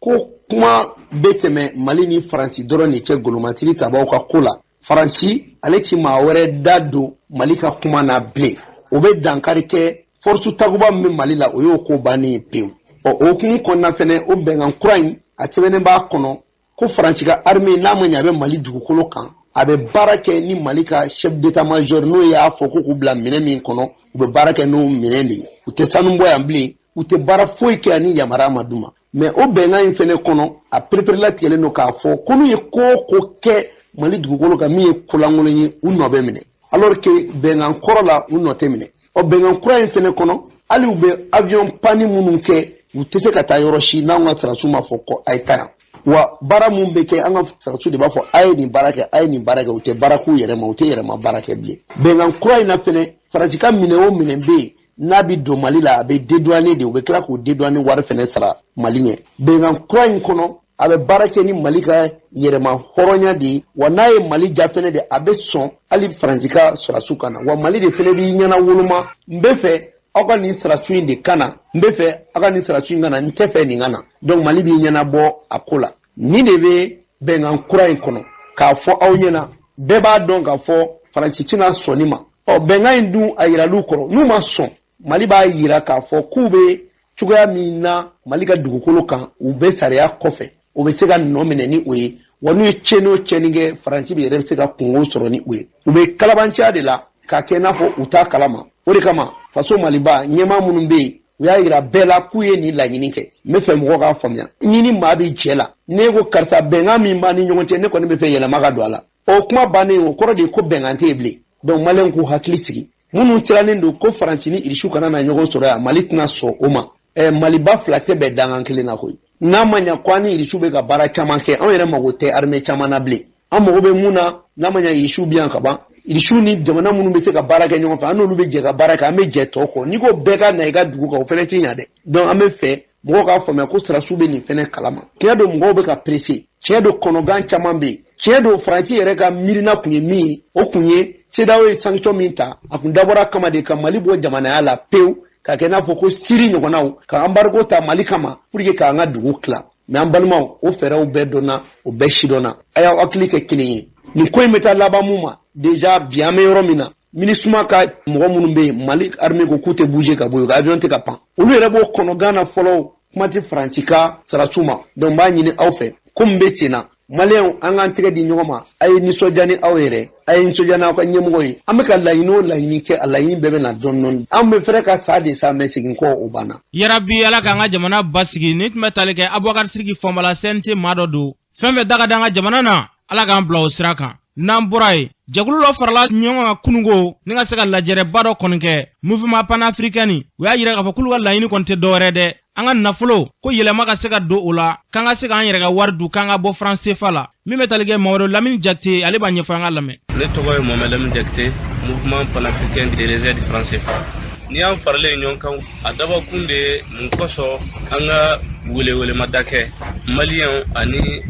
ko kuma bɛ tɛmɛ Mali ni Faransi dɔrɔn de cɛ golomatiri tabaw ka ko la Faransi ale ti maa wɛrɛ da don Mali ka kuma na bilen o bɛ dankari kɛ force taguba min bɛ Mali la o y'o ko bannen pewu o hukumu kɔnɔna fɛnɛ o bɛnkan kura in a sɛbɛnnen b'a kɔnɔ ko Faransi ka armée n'a ma ɲɛ a bɛ Mali dugukolo kan a bɛ baara kɛ ni Mali ka chef d'état-major n'o y'a fɔ ko k'u bila minɛn min kɔnɔ u bɛ baara kɛ n'o minɛn de ye u tɛ sanu bɔ yan bilen u tɛ baara foyi kɛ ani yamaruya ma d'u ma mais o bɛnkan in fɛnɛ kɔnɔ a perepere-latigɛlen don k'a fɔ ko n'u ye ko o ko kɛ Mali dugukolo kan min ye kolankolon ye u nɔ bɛ minɛ alors que bɛnkan kɔrɔ la u nɔ tɛ minɛ o bɛnkan kura in fɛnɛ kɔnɔ hali u bɛ avion panne minnu kɛ u tɛ se ka taa yɔrɔ si n'anw ka sirasiw ma fɔ ko a ye taa yan wa baara mun bɛ kɛ an ka sirasiw de b'a fɔ a ye nin baara kɛ a ye nin baara kɛ u tɛ baara k'u yɛrɛ ma u tɛ yɛrɛma baara kɛ bilen bɛnkan kura in na fɛnɛ Faransi ka minɛ o minɛ bɛ yen n'a bɛ don Mali la a bɛ dédouaner de u bɛ tila k'o dédouaner wari fɛnɛ sara Mali ɲɛ bɛnkan kura in kɔnɔ a bɛ baara kɛ ni Mali ka yɛrɛma hɔrɔnya de ye wa n'a ye Mali ja fɛnɛ de a bɛ sɔn hali Faransi ka sɔrɔsiw ka na wa Mali de fɛnɛ b'i ɲɛna woloma n bɛ fɛ aw ka nin sɔrɔsiw in de ka na n bɛ fɛ aw ka nin sɔrɔsiw in ka na n tɛ fɛ nin ka na donc Mali b'i ɲɛna bɔ a ko la nin de bɛ bɛnkan kura in kɔnɔ k'a fɔ aw ɲɛna bɛɛ b'a dɔn k'a fɔ Faransi tɛna sɔn nin ma bɛnkan in dun a yiral'u kɔrɔ n'u ma sɔn Mali b'a yira k'a fɔ k'u bɛ cogoya min na Mali ka dugukolo kan u bɛ sariya kɔfɛ u bɛ se ka nɔ minɛ ni o ye wa n'u ye tiɲɛni o tiɲɛni kɛ Faransi bɛ yɛrɛ bɛ se ka kungo sɔrɔ ni o ye u bɛ kalabanciya de la k'a kɛ i n'a fɔ u t'a kalama o de kama faso Maliba ɲɛmaa minnu bɛ yen u y'a yira bɛɛ la k'u ye nin laɲini kɛ n bɛ fɛ mɔgɔw k'a faamuya ni maa bɛ jɛ la ne ko karisa bɛnkan min b'a ni ɲɔgɔn cɛ ne kɔni bɛ fɛ yɛlɛma ka don a la o kuma bannen o kɔrɔ de ye ko bɛnkan tɛ yen bilen donc maliyɛnw k'u hakili sigi minnu sirannen don ko Faransi ni Irisiw kana na ɲɔgɔn sɔrɔ yan Mali tɛna sɔn o ma Maliba fila tɛ bɛn dangan kelen na koyi n'a ma ɲɛ ko an ni Irisiw bɛ ka baara caman kɛ anw yɛrɛ mago tɛ armée caman na bilen an mago bɛ mun na n'a ma ɲɛ Irisiw bɛ yan ka ban Irisiw ni jamana minnu bɛ se ka baara kɛ ɲɔgɔn fɛ an n'olu bɛ jɛ ka baara kɛ an bɛ jɛ tɔ kɔ n'i ko bɛɛ ka na i ka dugu kan o fɛnɛ tɛ ɲɛ dɛ donc an bɛ fɛ mɔgɔw k'a faamuya ko sirasiw bɛ nin fɛnɛ kalama tiɲɛ don mɔgɔw bɛ ka pressé tiɲɛ don kɔnɔgan caman bɛ yen tiɲɛ don Faransi yɛrɛ ka miirina kun ye min ye o kun ye CEDEAO ye sanction min ta a kun dabɔra kama de ka Mali bɔ jamanaya la pewu ka kɛ n'a fɔ ko Siri ɲɔgɔnnaw ka embargo ta Mali kama pour que k'an ka dugu tila mais an balimaw o fɛɛrɛw bɛɛ dɔnna o bɛɛ sidɔnna a y'aw hakili kɛ kelen ye nin ko in bɛ taa laban mun ma déjà bi an bɛ yɔrɔ min na MINUSMA ka mɔgɔ minnu bɛ yen Mali armée ko k'u tɛ bouger ka bɔ yen ka avion tɛ ka pan olu yɛrɛ b'o kɔnɔgan na fɔlɔ kuma tɛ Faransi ka sirasiw ma donc n b'a ɲini aw fɛ ko min bɛ ten na maliyɛnw an k'an tɛgɛ di ɲɔgɔn ma a ye nisɔndiya ni aw yɛrɛ a ye nisɔndiya n'aw ka ɲɛmɔgɔ ye an bɛ ka laɲini o laɲini kɛ a laɲini bɛɛ bɛ na dɔɔni an bɛ fɛrɛ ka sa de sa mɛ segin kɔ o banna yarabi ala k'an ka jamana basigi ni tun bɛ tali kɛ Abubakar Sidiki Fɔnba CNT maa dɔ don fɛn bɛɛ da ka di an ka jamana na ala k'an bila o sira kan n'an bɔra yen jɛkulu dɔ farala ɲɔgɔn kan kununko ni ka se ka lajɛrɛba dɔ kɔni kɛ mouvement panafricain u y'a yira k'a fɔ k'olu ka laɲini kɔni tɛ dɔwɛrɛ dɛ an ka nafolo ko yɛlɛma ka se ka don o la k'an ka se k'an yɛrɛ ka wari dun k'an ka bɔ franc CFA la min bɛ tali kɛ Mamadu Lamini Jakite ale b'a ɲɛfɔ an ka lamɛn. Ne tɔgɔ ye Mamadu Lamini Jakite mouvement panafricain des réserves du franc CFA ni y'an faralen ɲɔgɔn kan a dabɔkun de mun kɔsɔn an ka welewelemada kɛ maliyɛnw ani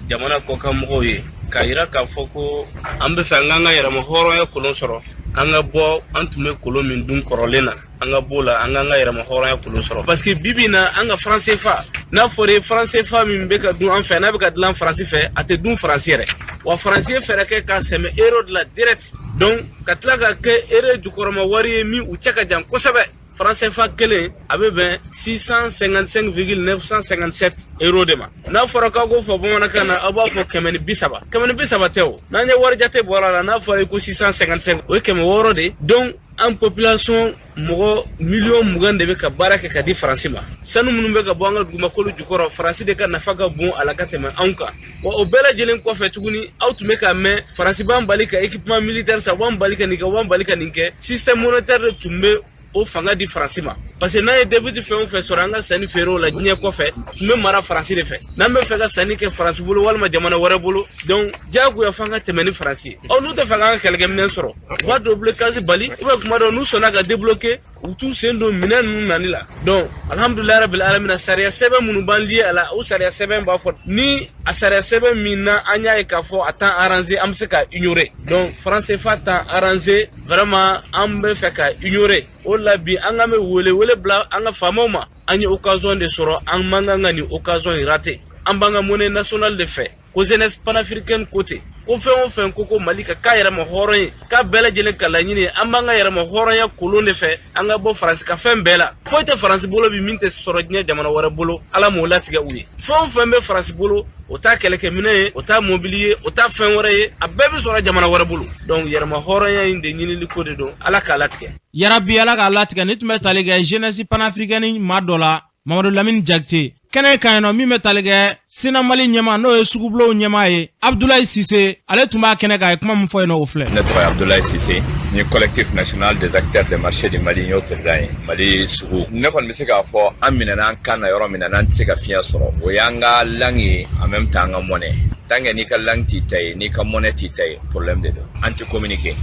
jamana kɔkan mɔgɔw ye k'a yira k'a fɔ ko an bɛ fɛ an k'an ka yɛrɛma hɔrɔnya kolon sɔrɔ an ka bɔ an tun bɛ kolon min dun kɔrɔlen na an ka b'o la an k'an ka yɛrɛma hɔrɔnya kolon sɔrɔ parce que bibi na an ka franc CFA n'a fɔra franc CFA min bɛ ka dun an fɛ n'a bɛ ka dilan faransi fɛ a tɛ dun faransi yɛrɛ wa faransi ye fɛɛrɛ kɛ ka sɛmɛ euro de la direct donc ka tila ka kɛ euro jukɔrɔma wari ye min u cɛ ka jan kosɛbɛ franc CFA kelen a bɛ bɛn 655,957 € de ma n'a fɔra k'aw k'o fɔ bamanankan na aw b'a fɔ 130 130 tɛ o n'an ye wari jate bɔra la n'a fɔra ko 655 o ye 600 de donc an population mɔgɔ miliyɔn 20 de bɛ ka baara kɛ ka di faransi ma sanu minnu bɛ ka bɔ an ka dugumakolo jukɔrɔ faransi de ka nafa ka bon a la ka tɛmɛ anw kan wa o bɛɛ lajɛlen kɔfɛ tuguni aw tun bɛ ka mɛn faransi b'an bali ka équipement militaire san b'an bali ka nin kɛ u b'an bali ka nin kɛ système monétaire de tun bɛ o fanga di faransi ma parce que n'a ye début fɛn o fɛn sɔrɔ an ka sanni feerew la diɲɛ kɔfɛ tun bɛ mara faransi de fɛ n'an bɛ fɛ ka sanni kɛ faransi bolo walima jamana wɛrɛ bolo donc diyagoya f'an ka tɛmɛ ni faransi ye n'u tɛ fɛ k'an ka kɛlɛkɛminɛn sɔrɔ u b'a déblocage bali kuma dɔ n'u sɔnna ka débloquer u t'u sen don minɛn ninnu nani la donc alhamdulilayi rabil alamina sariya sɛbɛn minnu b'an lié a la o sariya sɛbɛn b'a fɔ ni a sariya sɛbɛn min na an y'a ye k'a fɔ a t'an arranger an bɛ se ka ignorer donc franc CFA t'an arranger vraiment an bɛ fɛ ka ignorer o la bi an ka bɛ wele bila an ka faamaw ma an ye occasion de sɔrɔ an man kan ka nin occasion rater an b'an ka monnaie nationale de fɛ ko jeunesse panafricaine côté ko fɛn o fɛn ko Mali ka k'a yɛrɛ ma hɔrɔn ye k'a bɛɛ lajɛlen ka laɲini ye an b'an ka yɛrɛ ma hɔrɔnya kolon de fɛ an ka bɔ faransi ka fɛn bɛɛ la foyi tɛ faransi bolo bi min tɛ sɔrɔ diɲɛ jamana wɛrɛ bolo ala m'o latigɛ u ye fɛn o fɛn bɛ faransi bolo o t'a kɛlɛkɛminɛ ye o t'a mobili ye o t'a fɛn wɛrɛ ye a bɛɛ bɛ sɔrɔ jamana wɛrɛ bolo donc yɛrɛma hɔrɔnya in de ɲinili ko de don ala k'a latigɛ yarabi ala k'a latigɛ ni tun bɛ tali kɛ jeunesse panafricaine maa dɔ la Mamadou Lamine Jakite kɛnɛ kan yen nɔ min bɛ tali kɛ Sena Mali ɲɛma n'o ye sugubulon ɲɛma ye Abdoulaye Cissé ale tun b'a kɛnɛ kan a ye kuma min fɔ yen nɔ o filɛ. Ne tɔgɔ ye Abdoulaye Cissé ni collectif national des acteurs des marchés du Mali y'o président ye Mali sugu ne kɔni bɛ se k'a fɔ an minɛna an kan na yɔrɔ min na n'an tɛ se ka fiɲɛ sɔrɔ o y'an ka langue ye en même temps an ka monnaie tant que n'i ka langue t'i ta ye n'i ka monnaie t'i ta ye problème de don an tɛ communiquer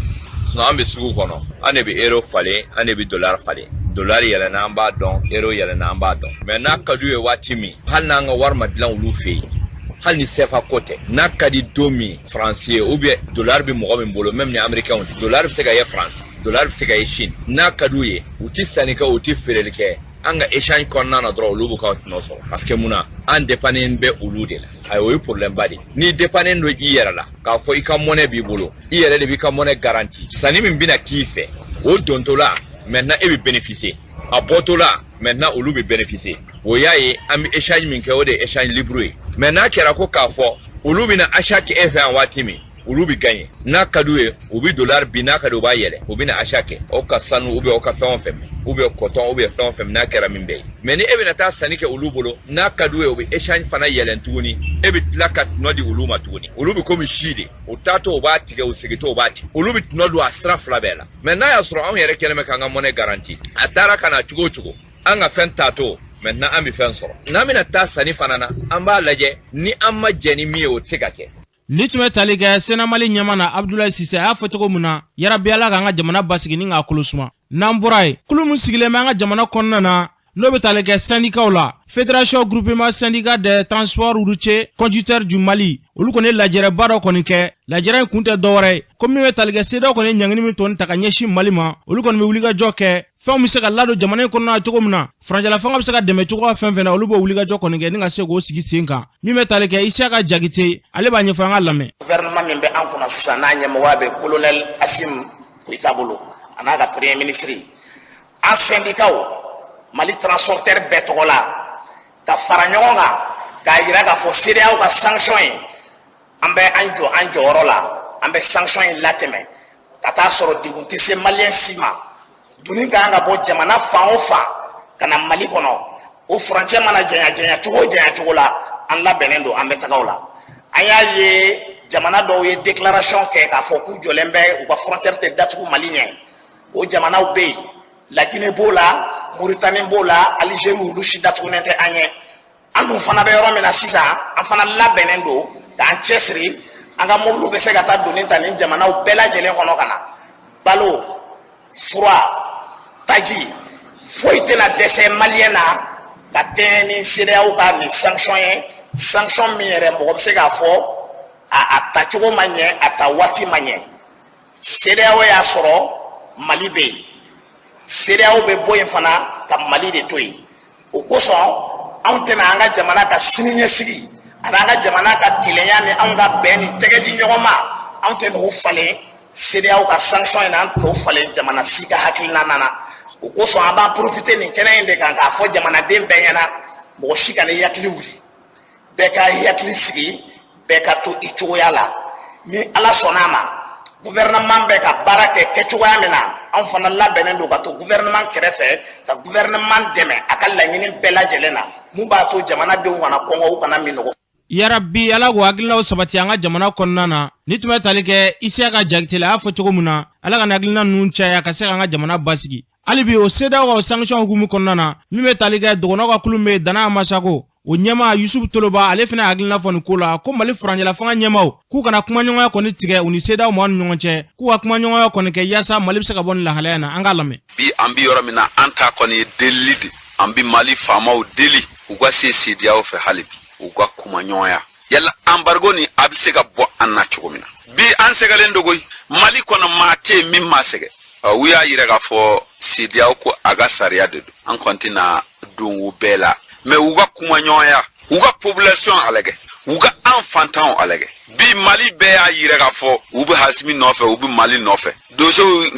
sinon an bɛ sugu kɔnɔ an de bɛ euro falen an de bɛ dollar falen dollar yɛlɛnna an b'a dɔn euro yɛlɛnna an b'a dɔn mais n'a ka d'u ye waati min hali n'an ka wari ma dilan olu fɛ yen hali ni CFA ko tɛ n'a ka di don min faransi ye ou bien dollar bɛ mɔgɔ min bolo même ni américain tɛ dollar bɛ se ka ye France dollar bɛ se ka ye Chine n'a ka d'u ye u tɛ sanni kɛ u tɛ feereli kɛ an ka échange kɔnɔna na dɔrɔn olu bɛ ka nɔ sɔrɔ parce que munna an dépendant bɛ olu de la ayi o ye problème ba de n'i dépendant don i yɛrɛ la k'a fɔ i ka monnaie b'i bolo i yɛrɛ de b'i ka monnaie garantie sanni min bɛna k'i fɛ o dontɔ la maintenant e bɛ bénéficier a bɔtɔ la maintenant olu bɛ bénéficier o y'a ye an bɛ échange min kɛ o de ye échange libre ye mais n'a kɛra ko k'a fɔ olu bɛna achat kɛ e fɛ yan waati min olu bɛ gagner n'a ka d'u ye u bɛ dollar bin n'a ka d'u b'a yɛlɛ u bɛna achat kɛ aw ka sanu ou bien aw ka fɛn o fɛn ou bien coton ou bien fɛn o fɛn n'a kɛra min bɛɛ ye mais ni e bɛna taa sanni kɛ olu bolo n'a ka d'u ye u bɛ échange fana yɛlɛn tuguni e bɛ tila ka tɔnɔ di olu ma tuguni olu bɛ komi si de o taatɔ o b'a tigɛ o segintɔ o b'a tigɛ olu bɛ tɔnɔ don a sira fila bɛɛ la mais n'a y'a sɔrɔ anw yɛrɛ kɛlen bɛ k'an ka monnaie garantie a taara ka na cogo o cogo an ka fɛn taatɔ maintenant an bɛ fɛn sɔrɔ n'an bɛna taa sanni fana na an b'a lajɛ ni an ma jɛ ni min ye o tɛ se ka kɛ. Ni tun bɛ tali kɛ Sena Mali ɲɛma na Abdoulaye Cissé a y'a fɔ cogo min na yarabi ala k'an ka jamana basigi ni k'a kolo suma n'an bɔra yen kulu min sigilen bɛ an ka jamana kɔnɔna na n'o bɛ tali kɛ syndicats la Fédération Groupement Syndicat des Transports Routiers Conducteurs du Mali olu kɔni ye lajɛrɛba dɔ kɔni kɛ lajɛrɛ in kun tɛ dɔwɛrɛ ye ko min bɛ tali kɛ CEDEAO kɔni ye ɲangini min tɔni ta ka ɲɛsin Mali ma olu kɔni bɛ wulikajɔ kɛ fɛnw bɛ se ka ladon jamana in kɔnɔna na cogo min na faransala fanga bɛ se ka dɛmɛ cogoya fɛn fɛn na olu bɛ wulikajɔ kɔni kɛ ni ka se k'o sigi sen kan min bɛ tali kɛ Isiyaka Jakite ale b'a ɲɛfɔ an ka lamɛn. Gouvernement min bɛ an kunna sisan n'a ɲɛmɔgɔya bɛ colonel Assimi Goïta bolo a n'a ka premier ministre an syndicats Mali transporteur bɛɛ tɔgɔ la ka fara ɲɔgɔn kan k'a jira k'a fɔ CEDEAO ka sanction in an bɛ an jɔ an jɔyɔrɔ la an bɛ sanction in latɛmɛ ka taa sɔrɔ degun tɛ se maliyɛn si ma donni ka kan ka bɔ jamana fan o fan ka na Mali kɔnɔ o furancɛ mana janya cogo la an labɛnnen don an bɛ taga o la an y'a ye jamana dɔw ye déclaration kɛ k'a fɔ k'u jɔlen bɛ u ka frontière tɛ datugu Mali ɲɛ o jamanaw bɛ yen La Guinée b'o la Mauritanie b'o la Algérie olu si datugunen tɛ an ɲɛ an dun fana bɛ yɔrɔ min na sisan an fana labɛnnen don k'an cɛsiri an ka mobiliw bɛ se ka taa donni ta nin jamanaw bɛɛ lajɛlen kɔnɔ ka na balo fura taji foyi tɛna dɛsɛ maliyɛn na ka kɛɲɛ ni CEDEAO ka nin sanction ye sanction min yɛrɛ mɔgɔ bɛ se k'a fɔ a tacogo ma ɲɛ a ta waati ma ɲɛ CEDEAO y'a sɔrɔ Mali bɛ yen CEDEAO bɛ bɔ yen fana ka Mali de to yen o kosɔn anw tɛna an ka jamana ka siniɲɛsigi ani an ka jamana ka kelenya ni anw ka bɛn ni tɛgɛ di ɲɔgɔn ma anw tɛ n'o falen CEDEAO ka sanction in na an tɛ n'o falen jamana si ka hakilina na o kosɔn an b'an profiter nin kɛnɛ in de kan k'a fɔ jamanaden bɛɛ ɲɛna mɔgɔ si kana i hakili wuli bɛɛ ka i hakili sigi bɛɛ ka to i cogoya la ni Ala sɔnna a ma gouvernement bɛ ka baara kɛ kɛcogoya min na anw fana labɛnnen don ka to gouvernement kɛrɛfɛ ka gouvernement dɛmɛ a ka laɲini bɛɛ lajɛlen na mun b'a to jamanadenw kana kɔngɔ u kana minɔgɔ. Yarabi Ala ko hakilinaw sabati an ka jamana kɔnɔna na ni tun bɛ tali kɛ Isiaka Jakite a y'a fɔ cogo min na Ala ka hakilina ninnu caya ka se ka an ka jamana basigi hali bi o CEDEAO ka sanction hukumu kɔnɔna na min bɛ tali kɛ dɔgɔnɔ ka kulu bɛ Dana Amasako o ɲɛma Yusufu Toloba ale fana hakilina fɔ nin ko la ko Mali furancɛla fanga ɲɛmaw k'u kana kuma ɲɔgɔnya kɔni tigɛ u ni CEDEAO ma ni ɲɔgɔn cɛ k'u ka kuma ɲɔgɔnya kɔni kɛ yaasa Mali bɛ se ka bɔ nin lahalaya na an k'a lamɛn. Bi an bi yɔrɔ min na an ta kɔni ye delili de an bi Mali faamaw deli u ka se CEDEAO fɛ hali bi u ka kuma ɲɔgɔnya yala embargo ni a bɛ se ka bɔ an na cogo min na bi an sɛgɛlen dogo Mali kɔnɔ maa tɛ min ma sɛgɛ u y'a yira k'a fɔ CEDEAO ko a ka sariya de don an kɔni tɛna don u bɛɛ la mais u ka kuma ɲɔgɔnya u ka population a lajɛ u ka an fantanw a lajɛ bi Mali bɛɛ y'a yira k'a fɔ u bɛ Hasimi nɔfɛ u bɛ Mali nɔfɛ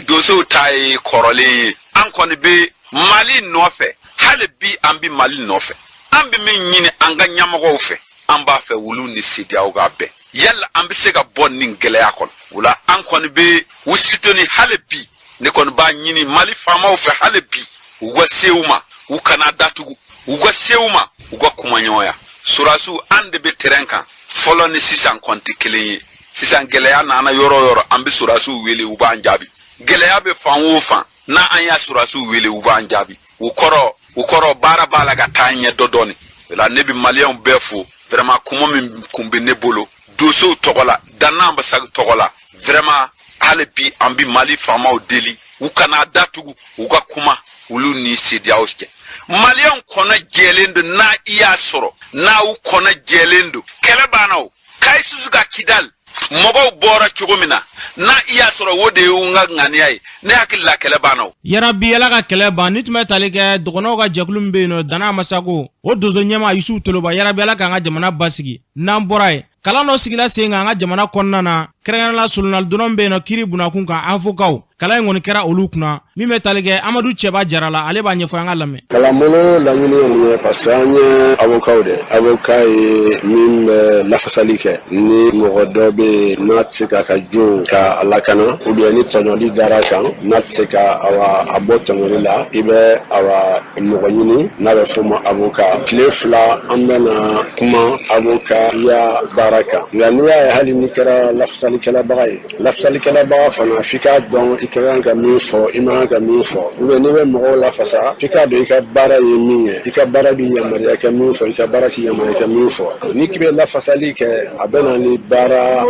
dosow ta ye kɔrɔlen ye an kɔni bɛ Mali nɔfɛ hali bi an bɛ Mali nɔfɛ an bɛ min ɲini an ka ɲɛmɔgɔw fɛ an b'a fɛ wulu ni CEDEAO ka bɛn yala an bɛ se ka bɔ nin gɛlɛya kɔnɔ o la an kɔni bɛ u sitoni hali bi ne kɔni b'a ɲini Mali faamaw fɛ hali bi u ka se u ma u kana datugu u ka se u ma u ka kuma ɲɔgɔnya surasiw an de bɛ terrain kan fɔlɔ ni sisan kɔni tɛ kelen ye sisan gɛlɛya nana yɔrɔ o yɔrɔ an bɛ surasiw wele u b'an jaabi gɛlɛya bɛ fan o fan n'an y'a surasiw wele u b'an jaabi u kɔrɔ baara b'a la ka taa ɲɛ dɔɔni o la ne bɛ maliyɛnw bɛɛ fo vraiment kuma min kun bɛ ne bolo dosow tɔgɔ la Dana Amasako tɔgɔ la vraiment hali bi an bɛ Mali faamaw deli u kana datugu u ka kuma olu ni CEDEAO cɛ Maliyɛnw kɔnɔ jɛlen don n'a i y'a sɔrɔ n'a u kɔnɔ jɛlen don kɛlɛ banna o Kayisusu ka Kidali mɔgɔw bɔra cogo min na n'a i y'a sɔrɔ o de ye n ka ŋaniya ye ne hakili la kɛlɛ banna o. Yarabi Ala ka kɛlɛ ban ni tun bɛ tali kɛ dɔgɔnɔw ka jɛkulu min bɛ yen nɔ Dana Amasako o donso ɲɛma Yusufu Toloba yarabi Ala k'an ka jamana basigi n'an bɔra yen kalan dɔ sigila sen kan an ka jamana kɔnɔna na kɛrɛnkɛrɛnnenya solonali dɔrɔn bɛ yen nɔ kiri bunakun kan anfokaw kalan in kɔni kɛra olu kunna min bɛ tali kɛ Amadu Cɛba Jarala ale b'a ɲɛfɔ an ka lamɛn. Kalanbolo laɲini ye mun ye parce que an ye avocat de avocat ye min bɛ lafasali kɛ ni mɔgɔ dɔ bɛ yen n'a tɛ se k'a ka jo ka lakana ou bien ni tɔɲɔli dara kan n'a tɛ se ka a bɔ tɔɲɔli la i bɛ mɔgɔ ɲini n'a bɛ f'o ma avocat tile fila an bɛna kuma avocat ya baara kan nka n'i y'a ye hali n'i kɛra lafasalikɛlabaga ye lafasalikɛlabaga fana f'i k'a dɔn i ka kan ka min fɔ i man kan ka min fɔ ou bien n'i bɛ mɔgɔw lafasa f'i k'a dɔn i ka baara ye min ye i ka baara bɛ yamaruya kɛ min fɔ i ka baara ti yamaruya kɛ min fɔ n'i k'i bɛ lafasali kɛ a bɛ na ni baara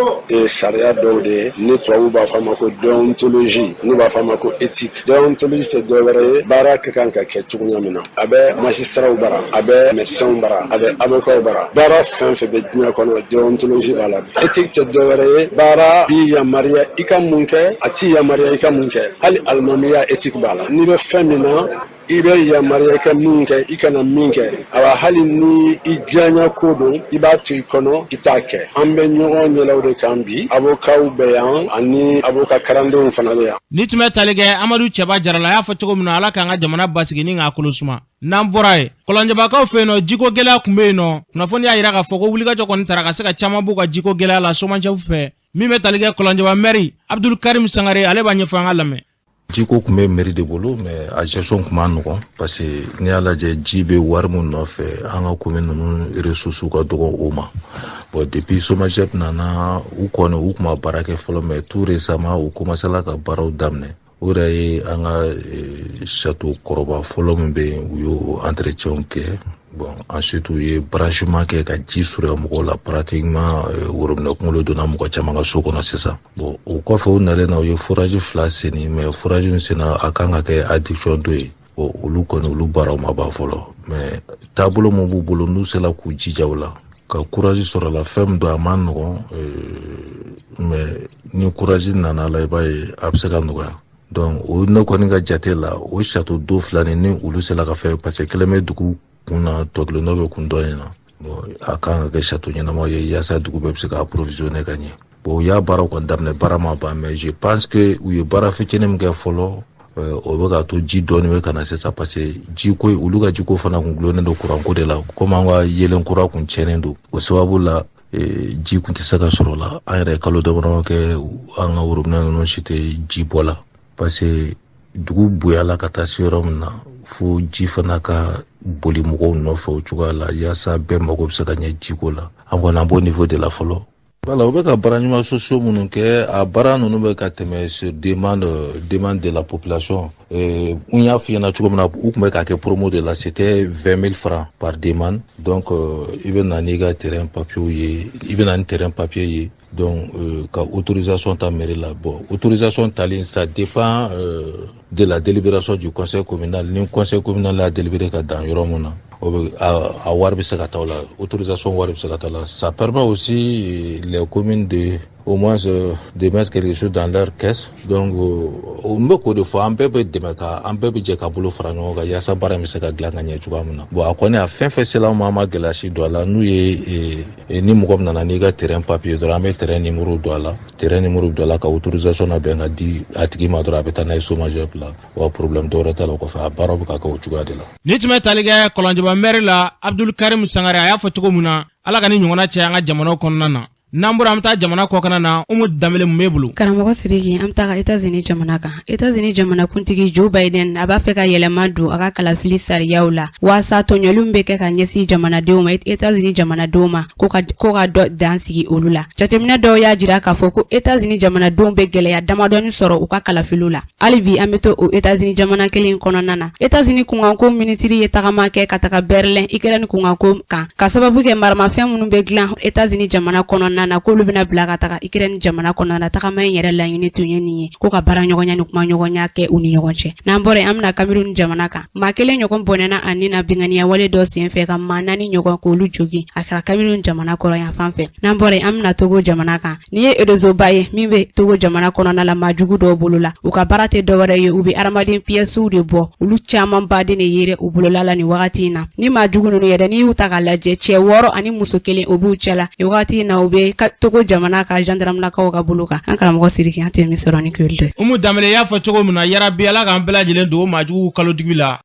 sariya dɔw de ye ni tubabuw b'a fɔ a ma ko déontologie n'u b'a fɔ a ma ko éthique déontologie tɛ dɔwɛrɛ ye baara ka kan ka kɛ cogoya min na a bɛ magistraw bara a bɛ médecins bara a bɛ avocats bara baara fɛn fɛn bɛ diɲɛ kɔnɔ déontologie b'a la éthique tɛ dɔwɛrɛ ye baara bi yamaruya i ka mun kɛ a ti yamaruya i ka mun kɛ hali alimamiya éthique b'a la n'i bɛ fɛn min na i bɛ yamaruya ka min kɛ i kana min kɛ a hali ni i diyaɲa ko don i b'a to i kɔnɔ i t'a kɛ an bɛ ɲɔgɔn ɲɛlaw de kan bi avocats bɛ yan ani avocat kalandenw fana bɛ yan. Ni tun bɛ tali kɛ Amadu Cɛba Jarala y'a fɔ cogo min na Ala k'an ka jamana basigi ni k'a kolo suma n'an bɔra yen Kɔlɔnjɛbakaw fɛ yen nɔ jiko gɛlɛya tun bɛ yen nɔ kunnafoni y'a jira k'a fɔ ko wulikajɔ kɔni taara ka se ka caman b'u ka jiko gɛlɛya la Somanjɛfu fɛ min bɛ tali kɛ Kɔlɔnjɛba maire Abdul Karim Sangare ale b'a ɲɛfɔ an ka lamɛn. Jiko kun bɛ mairie de bolo mais a gestion kun ma nɔgɔn parce que n'i y'a lajɛ ji bɛ wari min nɔfɛ an ka commune ninnu ressources ka dɔgɔ o ma bon depuis Somanjɛf nana u kɔni u kun ma baara kɛ fɔlɔ mais tout récemment u commencé la ka baaraw daminɛ o yɛrɛ ye an ka château kɔrɔba fɔlɔ min bɛ yen u y'o entretien kɛ bon ensuite u ye branchement kɛ ka ji surunya mɔgɔw la pratiquement worobinɛ kunkolo donna mɔgɔ caman ka so kɔnɔ sisan bon o kɔfɛ u nalen na u ye forage fila senni mais forage min senna a kan ka kɛ adduction dɔ ye bon olu kɔni olu baaraw ma ban fɔlɔ mais taabolo min b'u bolo n'u sera k'u jija o la ka courage sɔrɔ la fɛn min don a ma nɔgɔn mais ni courage nana la i b'a ye a bɛ se ka nɔgɔya donc o ne kɔni ka jate la o château d'eau filani ni olu sela ka fɛ parce que kelen bɛ dugu kunna tɔkile nɔ bɛ kun dɔ in na bon a kan ka kɛ château ɲɛnama ye yaasa dugu bɛɛ bɛ se ka approvisionner ka ɲɛ bon u y'a baara kɔni daminɛ baara ma ban mais je pense que u ye baara fitinin min kɛ fɔlɔ o bɛ ka to ji dɔɔni bɛ ka na sisan parce que ji ko olu ka ji ko fana kun gulonnen don courant ko de la komi an ka yelen kura kun tiɲɛnen don o sababu la ji kun tɛ se ka sɔrɔ la an yɛrɛ kalo damadɔ kɛ an ka worobinɛ ninnu si tɛ ji bɔ la parce que dugu bonyala ka taa se yɔrɔ min na fo ji fana ka boli mɔgɔw nɔfɛ o cogoya la yaasa bɛɛ mago bɛ se ka ɲɛ jiko la an kɔni an b'o niveau de la fɔlɔ. Voilà, o bɛ ka baara ɲuman sosiyo minnu kɛ a baara ninnu bɛ ka tɛmɛ sur demande de la population n y'a f'i ɲɛna cogo min na u tun bɛ ka kɛ promo de la c'était 20 000 francs par demande donc i bɛ na n'i ka terrain papier ye i bɛ na ni terrain papier ye donc ka autorisation ta mairie la bon autorisation tali ça dépend de la délibération du conseil communal ni conseil communal a délibéré ka dan yɔrɔ mun na a wari bɛ se ka taa la autorisation wari bɛ se ka taa la ça permet aussi les communes de au moins de mettre quelque chose dans leur caisse donc n bɛ k'o de fɔ an bɛɛ bɛ dɛmɛ ka an bɛɛ bɛ jɛ ka bolo fara ɲɔgɔn kan yaasa baara in bɛ se ka dilan ka ɲɛ cogoya min na bon a kɔni a fɛn fɛn sela an ma an ma gɛlɛya si don a la n'u ye ni mɔgɔ min nana n'i ka terrain papier dɔrɔn an bɛ terrain numéro don a la terrain numéro don a la ka autorisation labɛn ka di a tigi ma dɔrɔn a bɛ taa n'a ye chômageur la wa problème dɔ wɛrɛ t'a la o kɔfɛ a baara bɛ ka kɛ o cogoya de la. Ni tun bɛ tali kɛ Kɔlɔnjɛba maire la Abdul Karim Sangare a y'a fɔ cogo min na Ala ka ni ɲɔgɔnna cɛ an ka jamana kɔnɔna na. N'an bɔra an bɛ taa jamana kɔkan na Umu Danbele mun b'e bolo. Karamɔgɔ Sidiki an bɛ taa États-Unis jamana kan. États-Unis jamana kuntigi Joe Biden a b'a fɛ ka yɛlɛma don a ka kalafili sariyaw la waasa tɔɲɔliw bɛ kɛ ka ɲɛsin jamanadenw ma États-Unis jamanadenw ma ko ka dɔ dan sigi olu la. Jateminɛ dɔw y'a jira k'a fɔ ko États-Unis jamanadenw bɛ gɛlɛya damadɔni sɔrɔ u ka kalafiliw la. Hali bi an bɛ to o États-Unis jamana kelen kɔnɔna na. États-Unis kunkanko minisiri ye tagama kɛ ka taga Berlin Ukraine kunkanko kan ka sababu kɛ maramafɛn minnu bɛ dilan États-Unis jamana kɔnɔna na k'olu bɛna bila ka taga Ukraine jamana kɔnɔna na tagama in yɛrɛ laɲini tun ye nin ye ko ka baara ɲɔgɔnya ni kuma ɲɔgɔnya kɛ u ni ɲɔgɔn cɛ. N'an bɔra yen an bɛna Cameroun jamana kan. Maa kelen ɲɔgɔn bɔnɛna a ni na binganiya wale dɔ senfɛ ka maa 4 ɲɔgɔn k'olu jogin a kɛra Cameroun jamana kɔrɔ yan fan fɛ. N'an bɔra yen an bɛna Togo jamana kan. Ni ye réseau ba ye min bɛ Togo jamana kɔnɔna la maajugu dɔw bolo la u ka baara tɛ dɔwɛrɛ ye u bɛ adamaden pièces de bɔ olu caman baden de yere u bolola la ni wagati in na. Ni maajugu ninnu yɛrɛ n'i y'u ta k'a lajɛ cɛ 6 ani muso 1 o b'u cɛ la ni wagati in na u bɛ Togo jamana ka gendarmelakaw ka bolo kan an karamɔgɔ Sidiki an tɛ min sɔrɔ ni kulde. Umu Danbele y'a fɔ cogo min na yarabi Ala k'an bɛɛ lajɛlen don maajugu kalotigi la